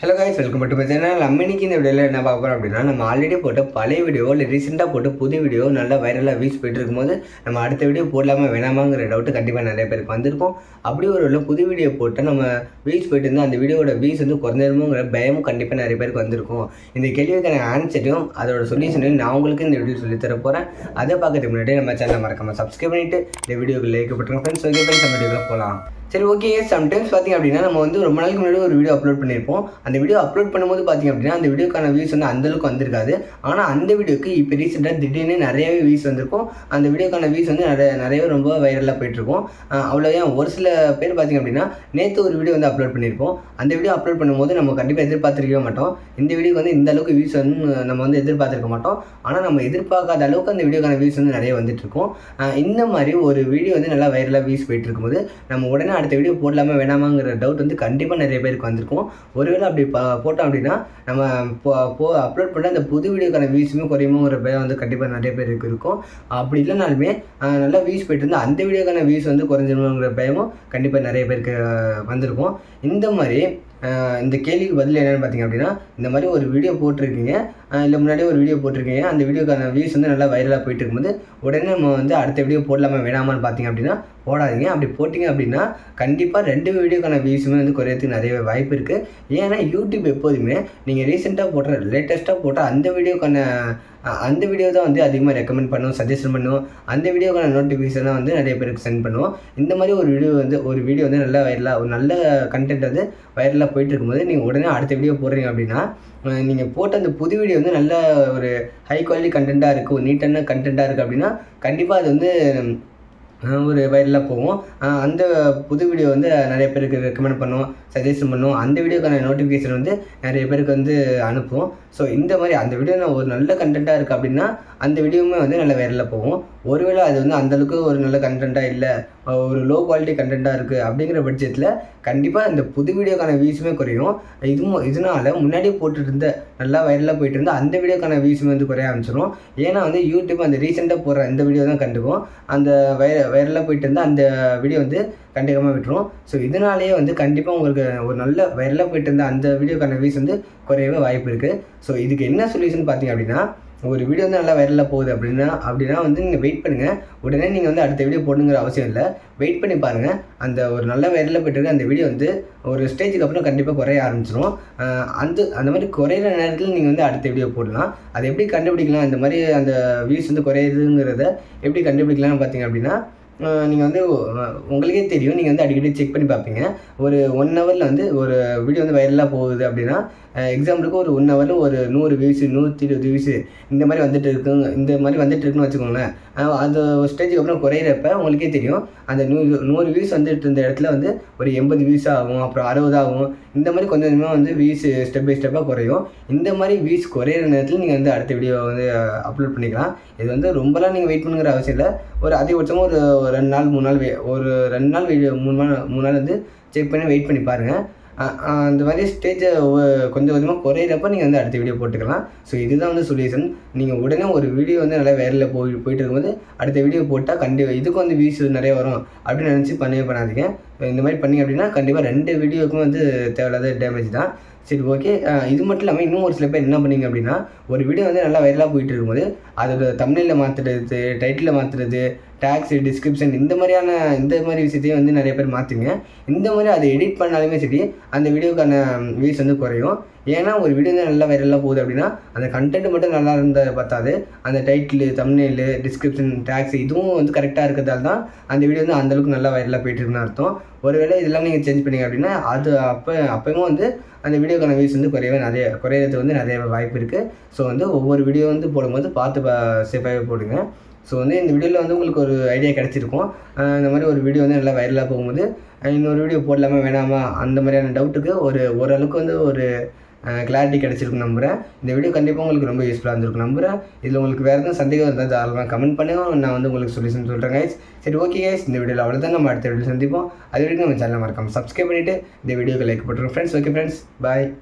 Hello guys, welcome back to my channel. நம்ம இன்னைக்கு இந்த வீடியோவில் என்ன பார்க்க போகிறோம் அப்படின்னா, நம்ம ஆல்ரெடி போட்ட பழைய வீடியோ இல்லை ரீசெண்டாக போட்டு புது வீடியோ நல்லா வைரலாக வீஸ் போயிட்டு இருக்கும்போது நம்ம அடுத்த வீடியோ போடலாமா வேணாமாங்கிற டவுட்டு கண்டிப்பாக நிறைய பேருக்கு வந்திருக்கும். அப்படி ஒரு புது வீடியோ போட்டு நம்ம வீஸ் போயிட்டு இருந்தால் அந்த வீடியோட வீஸ் வந்து குறைஞ்சிருமோங்கிற பயமும் கண்டிப்பாக நிறைய பேருக்கு வந்திருக்கும். இந்த கேள்விக்கான ஆன்சரையும் அதோட சொல்யூஷனையும் நான் உங்களுக்கு இந்த வீடியோ சொல்லி தர போகிறேன். அதை பார்க்கறதுக்கு முன்னாடி நம்ம சேனலை மறக்காமல் சப்ஸ்கிரைப் பண்ணிவிட்டு இந்த வீடியோக்கு லைக் போட்டுருங்க ஃப்ரெண்ட்ஸ். ஓகே ஃப்ரெண்ட்ஸ், நம்ம வீடியோவில் போகலாம். சரி, ஓகே. சம்டைம்ஸ் பார்த்திங்க அப்படின்னா நம்ம வந்து ரொம்ப நாளைக்கு முன்னாடி ஒரு வீடியோ அப்லோட் பண்ணியிருப்போம். அந்த வீடியோ அப்லோட் பண்ணும்போது பார்த்திங்க அப்படின்னா அந்த வீடியோக்கான வியூஸ் வந்து அந்தளவுக்கு வந்திருக்காது. ஆனால் அந்த வீடியோக்கு இப்போ ரீசெண்டாக திடீர்னு நிறையவே வியூஸ் வந்திருக்கும். அந்த வீடியோக்கான வியூஸ் வந்து நிறையவே ரொம்ப வைரலாக போயிட்டுருக்கும். அவ்வளோதான். ஒரு சில பேர் பார்த்திங்க அப்படின்னா நேற்று ஒரு வீடியோ வந்து அப்லோட் பண்ணியிருப்போம். அந்த வீடியோ அப்லோட் பண்ணும்போது நம்ம கண்டிப்பாக எதிர்பார்த்துருக்கவே மாட்டோம். இந்த வீடியோக்கு வந்து இந்த அளவுக்கு வியூஸ் வந்து நம்ம வந்து எதிர்பார்த்துருக்க மாட்டோம். ஆனால் நம்ம எதிர்பார்க்காத அளவுக்கு அந்த வீடியோக்கான வியூஸ் வந்து நிறைய வந்துட்டுருக்கும். இந்த மாதிரி ஒரு வீடியோ வந்து நல்லா வைரலாக வியூஸ் போயிட்டு இருக்கும்போது நம்ம உடனே அடுத்த வீடியோ போடலாமா வேணாமாங்கிற டவுட் வந்து கண்டிப்பாக நிறைய பேருக்கு வந்திருக்கும். ஒருவேளை அப்படி போட்டோம் அப்படின்னா நம்ம அப்லோட் பண்ண அந்த புது வீடியோக்கான வியூஸுமே குறையுமோங்கிற பயம் வந்து கண்டிப்பாக நிறைய பேருக்கு இருக்கும். அப்படி இல்லைனாலுமே நல்லா வியூஸ் போயிட்டு இருந்தால் அந்த வீடியோக்கான வியூஸ் வந்து குறைஞ்சிருமோங்கிற பயமும் கண்டிப்பாக நிறைய பேருக்கு வந்திருக்கும். இந்த மாதிரி இந்த கேள்விக்கு பதில் என்னென்னு பார்த்தீங்க அப்படின்னா, இந்த மாதிரி ஒரு வீடியோ போட்டிருக்கீங்க, இல்லை முன்னாடியே ஒரு வீடியோ போட்டிருக்கீங்க, அந்த வீடியோக்கான வியூஸ் வந்து நல்லா வைரலாக போயிட்டு இருக்கும்போது உடனே நம்ம வந்து அடுத்த வீடியோ போடலாமா வேணாமான்னு பார்த்தீங்க அப்படின்னா போடாதீங்க. அப்படி போட்டிங்க அப்படின்னா கண்டிப்பாக 2 வீடியோக்கான வியூஸுமே வந்து குறையறதுக்கு நிறைய வாய்ப்பு இருக்குது. ஏன்னா யூடியூப் எப்போதுமே நீங்கள் ரீசெண்டாக போடுற லேட்டஸ்ட்டாக போட்ட அந்த வீடியோ தான் வந்து அதிகமாக ரெக்கமெண்ட் பண்ணுவோம், சஜஷன் பண்ணுவோம். அந்த வீடியோக்கான நோட்டிஃபிகேஷன் தான் வந்து நிறைய பேருக்கு சென்ட் பண்ணுவோம். இந்த மாதிரி ஒரு வீடியோ வந்து நல்லா வைரலாக ஒரு நல்ல கண்டென்ட் வந்து வைரலாக போயிட்டு இருக்கும்போது நீங்கள் உடனே அடுத்த வீடியோ போடுறீங்க அப்படின்னா நீங்கள் போட்ட அந்த புது வீடியோ வந்து நல்ல ஒரு ஹை குவாலிட்டி கண்டென்ட்டாக இருக்குது, ஒரு நீட்டான கண்டென்ட்டாக இருக்குது அப்படின்னா கண்டிப்பாக அது வந்து ஒரு வைரலாக போகும். அந்த புது வீடியோ வந்து நிறைய பேருக்கு ரெக்கமெண்ட் பண்ணுவோம், சஜஷன் பண்ணுவோம். அந்த வீடியோக்கான நோட்டிஃபிகேஷன் வந்து நிறைய பேருக்கு வந்து அனுப்புவோம். ஸோ இந்த மாதிரி அந்த வீடியோ ஒரு நல்ல கண்டென்ட்டாக இருக்குது அப்படின்னா அந்த வீடியோவுமே வந்து நல்ல வைரலாக போகும். ஒருவேளை அது வந்து அந்தளவுக்கு ஒரு நல்ல கண்டென்ட்டாக இல்லை, ஒரு லோ குவாலிட்டி கண்டென்ட்டாக இருக்குது அப்படிங்கிற பட்சத்தில் கண்டிப்பாக இந்த புது வீடியோக்கான வியூஸுமே குறையும். இதனால் முன்னாடியே போட்டுட்டு இருந்த நல்லா வைரலாக போயிட்டு இருந்தால் அந்த வீடியோக்கான வியூஸுமே வந்து குறைய ஆரம்பிச்சிடும். ஏன்னா வந்து யூடியூப் அந்த ரீசெண்டாக போடுற இந்த வீடியோ தான் கண்டுக்கும். அந்த வைரலாக போயிட்டு இருந்தால் அந்த வீடியோ வந்து கண்டிப்பாக விட்டுரும். ஸோ இதனாலேயே வந்து கண்டிப்பாக உங்களுக்கு ஒரு நல்ல வைரலாக போயிட்டு இருந்த அந்த வீடியோக்கான வியூஸ் வந்து குறையவே வாய்ப்பு இருக்குது. ஸோ இதுக்கு என்ன சொல்யூஷன் பார்த்தீங்க அப்படின்னா, ஒரு வீடியோ வந்து நல்லா வைரலாக போகுது அப்படின்னா வந்து நீங்கள் வெயிட் பண்ணுங்கள். உடனே நீங்கள் வந்து அடுத்த வீடியோ போடணுங்கிற அவசியம் இல்லை. வெயிட் பண்ணி பாருங்கள். அந்த ஒரு நல்ல வைரலாக போய்ட்டு இருக்க அந்த வீடியோ வந்து ஒரு ஸ்டேஜுக்கு அப்புறம் கண்டிப்பாக குறைய ஆரம்பிச்சிடும். அந்த மாதிரி குறையிற நேரத்தில் நீங்கள் வந்து அடுத்த வீடியோ போடலாம். அதை எப்படி கண்டுபிடிக்கலாம், இந்த மாதிரி அந்த வியூஸ் வந்து குறையுதுங்கிறத எப்படி கண்டுபிடிக்கலாம்னு பார்த்தீங்க அப்படின்னா, நீங்கள் வந்து உங்களுக்கே தெரியும். நீங்கள் வந்து அடிக்கடி செக் பண்ணி பார்ப்பீங்க. ஒரு 1 ஹவரில் வந்து ஒரு வீடியோ வந்து வைரலாக போகுது அப்படின்னா எக்ஸாம்பிளுக்கு ஒரு 1 ஹவரில் ஒரு 100 வியூஸு 120 வியூஸு இந்த மாதிரி வந்துட்டு இருக்குன்னு வச்சுக்கோங்களேன். அந்த ஒரு ஸ்டேஜுக்கு அப்புறம் குறையிறப்ப உங்களுக்கே தெரியும் அந்த 100 வியூஸ் வந்துட்டு இருந்த இடத்துல வந்து ஒரு 80 வியூஸ் ஆகும், அப்புறம் 60 ஆகும். இந்த மாதிரி கொஞ்சம் கொஞ்சமாக வந்து வியூஸ் ஸ்டெப் பை ஸ்டெப்பாக குறையும். இந்த மாதிரி வியூஸ் குறையிற நேரத்தில் நீங்கள் வந்து அடுத்த வீடியோ வந்து அப்லோட் பண்ணிக்கலாம். இது வந்து ரொம்பலாம் நீங்கள் வெயிட் பண்ணுங்கிற அவசியம் இல்லை. ஒரு அதிகபட்சமாக ஒரு 2 நாள் 3 நாள் ஒரு 2 நாள் வீடியோ 3 நாள் வந்து செக் பண்ணி வெயிட் பண்ணி பாருங்கள். அந்த மாதிரி ஸ்டேஜை கொஞ்சம் கொஞ்சமாக குறையிறப்ப நீங்கள் வந்து அடுத்த வீடியோ போட்டுக்கலாம். ஸோ இதுதான் வந்து சொல்யூஷன். நீங்கள் உடனே ஒரு வீடியோ வந்து நல்லா வைரலில் போயிட்டு இருக்கும்போது அடுத்த வீடியோ போட்டால் கண்டிப்பாக இதுக்கு வந்து வியூஸ் நிறைய வரும் அப்படின்னு நினச்சி பண்ணாதீங்க. இந்த மாதிரி பண்ணிங்க அப்படின்னா கண்டிப்பாக 2 வீடியோவுக்கும் வந்து தேவையில்லாத டேமேஜ் தான். சரி, ஓகே. இது மட்டும் இல்லாமல் இன்னும் ஒரு சில பேர் என்ன பண்ணீங்க அப்படின்னா, ஒரு வீடியோ வந்து நல்லா வைரலாக போயிட்டு இருக்கும்போது அதோட தம்ப்நெயிலை மாற்றுறது, டைட்டிலை மாற்றுறது, டேக்ஸ், டிஸ்கிரிப்ஷன் இந்த மாதிரி விஷயத்தையும் வந்து நிறைய பேர் மாற்றுங்க. இந்த மாதிரி அதை எடிட் பண்ணாலுமே சரி அந்த வீடியோக்கான வியூஸ் வந்து குறையும். ஏன்னா ஒரு வீடியோ வந்து நல்லா வைரலாக போகுது அப்படின்னா அந்த கண்டென்ட் மட்டும் நல்லா இருந்தால் பத்தாது, அந்த டைட்டிலு, தம்ப்நெயிலு, டிஸ்கிரிப்ஷன், டேக்ஸ் இதுவும் வந்து கரெக்டாக இருக்கிறதால தான் அந்த வீடியோ வந்து அந்தளவுக்கு நல்லா வைரலாக போயிட்டு இருக்குன்னு அர்த்தம். ஒருவேளை இதெல்லாம் நீங்கள் சேஞ்ச் பண்ணீங்க அப்படின்னா அது அப்போயும் வந்து அந்த வீடியோக்கான வியூஸ் வந்து குறையிறது வந்து நிறைய வாய்ப்பு இருக்குது. ஸோ வந்து ஒவ்வொரு வீடியோ வந்து போடும்போது பார்த்து சேஃபாகவே போடுங்க. ஸோ வந்து இந்த வீடியோவில் வந்து உங்களுக்கு ஒரு ஐடியா கிடச்சிருக்கும். இந்த மாதிரி ஒரு வீடியோ வந்து நல்லா வைரலாக போகும்போது இன்னொரு வீடியோ போடலாமா வேணாமா அந்த மாதிரியான டவுட்டுக்கு ஓரளவுக்கு வந்து ஒரு கிளாரிட்டி கிடச்சிருக்கும் நம்புகிறேன். இந்த வீடியோ கண்டிப்பாக உங்களுக்கு ரொம்ப யூஸ்ஃபுல்லாக இருந்திருக்கும் நம்புகிறேன். இதில் உங்களுக்கு வேறு எதுவும் சந்தேகம் இருந்தால் தாராளமாக கமெண்ட் பண்ணுங்கள். நான் வந்து உங்களுக்கு சொல்யூஷன் சொல்கிறேன் கைஸ். சரி, ஓகே கைஸ். இந்த வீடியோவில் அவ்வளோதான். நம்ம அடுத்த வீடியோ சந்திப்போம். அது வரைக்கும் நம்ம சேனலை மறக்காமல் சப்ஸ்கிரைப் பண்ணிவிட்டு இந்த வீடியோக்கு லைக் போட்டுருங்க ஃப்ரெண்ட்ஸ். ஓகே ஃப்ரெண்ட்ஸ், பாய்.